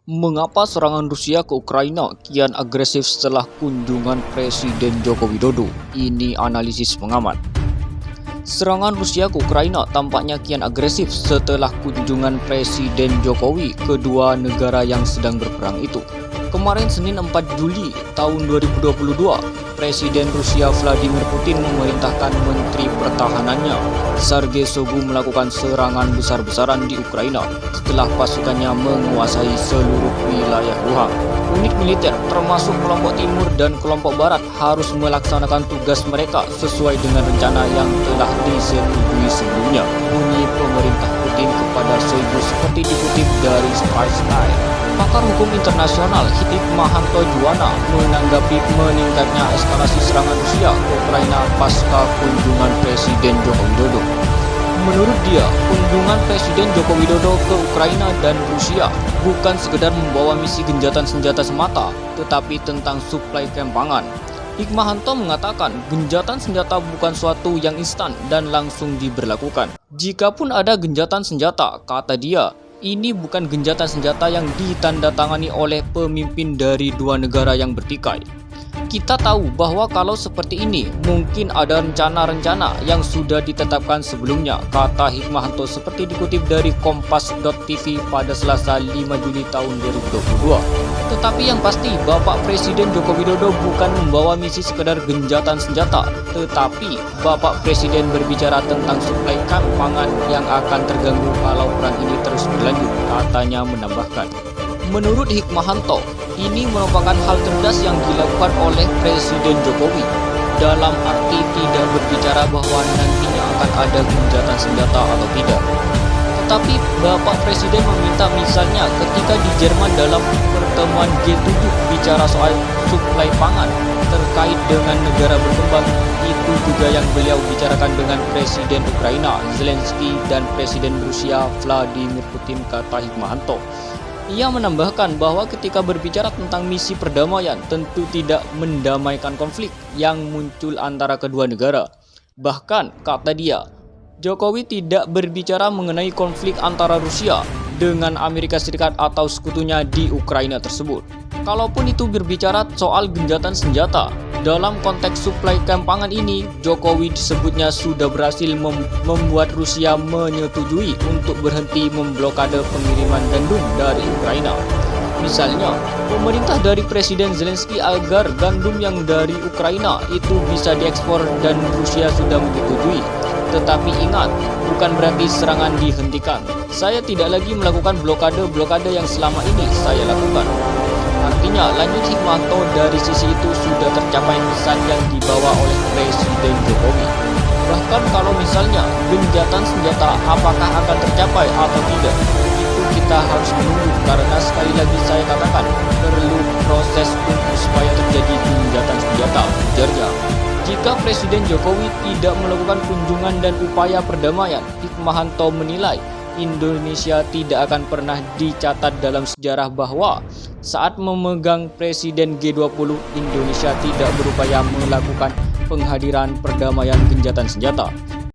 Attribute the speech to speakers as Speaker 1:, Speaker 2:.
Speaker 1: Mengapa serangan Rusia ke Ukraina kian agresif setelah kunjungan Presiden Joko Widodo? Ini analisis pengamat. Serangan Rusia ke Ukraina tampaknya kian agresif setelah kunjungan Presiden Jokowi ke dua negara yang sedang berperang itu. Kemarin Senin 4 Juli tahun 2022, Presiden Rusia Vladimir Putin memerintahkan Menteri Pertahanannya Sergei Shoigu melakukan serangan besar-besaran di Ukraina setelah pasukannya menguasai seluruh wilayah Luhansk. Unit militer termasuk kelompok timur dan kelompok barat harus melaksanakan tugas mereka sesuai dengan rencana yang telah disetujui sebelumnya, bunyi pemerintah Putin kepada Shoigu seperti dikutip dari Spy. Pakar hukum internasional Hikmahanto Juwana menanggapi meningkatnya eskalasi serangan Rusia ke Ukraina pasca kunjungan Presiden Joko Widodo. Menurut dia, kunjungan Presiden Joko Widodo ke Ukraina dan Rusia bukan sekedar membawa misi genjatan senjata semata, tetapi tentang suplai pangan. Hikmahanto mengatakan genjatan senjata bukan suatu yang instan dan langsung diberlakukan. Jikapun ada genjatan senjata, kata dia, ini bukan genjatan senjata yang ditandatangani oleh pemimpin dari dua negara yang bertikai. Kita tahu bahwa kalau seperti ini, mungkin ada rencana-rencana yang sudah ditetapkan sebelumnya, kata Hikmahanto seperti dikutip dari Kompas.tv pada Selasa 5 Juli tahun 2022. Tetapi yang pasti, Bapak Presiden Joko Widodo bukan membawa misi sekedar genjatan senjata, tetapi Bapak Presiden berbicara tentang suplai pangan yang akan terganggu kalau perang ini terus berlanjut, katanya menambahkan. Menurut Hikmahanto, ini merupakan hal cerdas yang dilakukan oleh Presiden Jokowi, dalam arti tidak berbicara bahwa nantinya akan ada genjatan senjata atau tidak. Tetapi Bapak Presiden meminta misalnya ketika di Jerman dalam pertemuan G7 bicara soal suplai pangan terkait dengan negara berkembang, itu juga yang beliau bicarakan dengan Presiden Ukraina Zelensky dan Presiden Rusia Vladimir Putin, kata Hikmahanto. Ia menambahkan bahwa ketika berbicara tentang misi perdamaian tentu tidak mendamaikan konflik yang muncul antara kedua negara. Bahkan, kata dia, Jokowi tidak berbicara mengenai konflik antara Rusia dengan Amerika Serikat atau sekutunya di Ukraina tersebut. Kalaupun itu berbicara soal genjatan senjata, dalam konteks suplai pangan ini, Jokowi disebutnya sudah berhasil membuat Rusia menyetujui untuk berhenti memblokade pengiriman gandum dari Ukraina. Misalnya, pemerintah dari Presiden Zelensky agar gandum yang dari Ukraina itu bisa diekspor dan Rusia sudah menyetujui. Tetapi ingat, bukan berarti serangan dihentikan. Saya tidak lagi melakukan blokade-blokade yang selama ini saya lakukan. Artinya, lanjut Hikmahanto, dari sisi itu sudah tercapai pesan yang dibawa oleh Presiden Jokowi. Bahkan kalau misalnya genjatan senjata apakah akan tercapai atau tidak, itu kita harus menunggu karena sekali lagi saya katakan perlu proses untuk supaya terjadi genjatan senjata, ujarnya. Jika Presiden Jokowi tidak melakukan kunjungan dan upaya perdamaian, Hikmahanto menilai Indonesia tidak akan pernah dicatat dalam sejarah bahwa saat memegang Presiden G20, Indonesia tidak berupaya melakukan penghadiran perdamaian genjatan senjata.